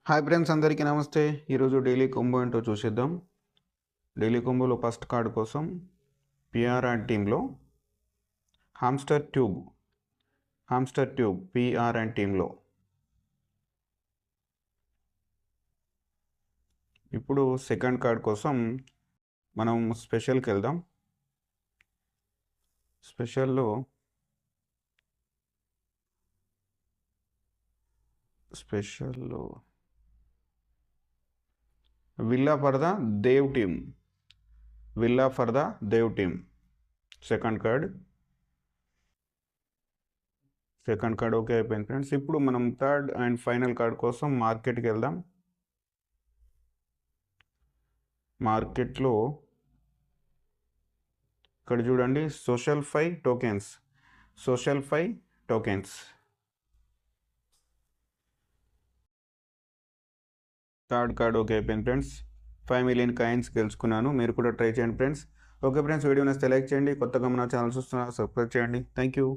Hi friends, అందరికీ నమస్తే. ఈరోజు డైలీ కొంబో ఏంటో చూసేద్దాం. డైలీ కొంబోలో ఫస్ట్ కార్డు కోసం పిఆర్ఆర్ టీంలో హామ్స్టర్ ట్యూబ్ పిఆర్ఆర్ టీంలో. ఇప్పుడు సెకండ్ కార్డ్ కోసం మనం స్పెషల్కి వెళ్దాం. స్పెషల్లో villa for the dev team second card okay అయిపోయింది ఫ్రెండ్స్. ఇప్పుడు మనం థర్డ్ అండ్ ఫైనల్ కార్డ్ కోసం మార్కెట్కి వెళ్దాం. మార్కెట్లో ఇక్కడ చూడండి, social 5 tokens. Third card okay అయిపోయింది ఫ్రెండ్స్. 5 మిలియన్ కాయిన్స్ గెలుచుకున్నాను. మీరు కూడా ట్రై చేయండి ఫ్రెండ్స్. ఓకే ఫ్రెండ్స్, వీడియో నచ్చితే లైక్ చేయండి. కొత్తగా మన ఛానల్ చూస్తున్నా సబ్స్క్రైబ్ చేయండి. Thank you.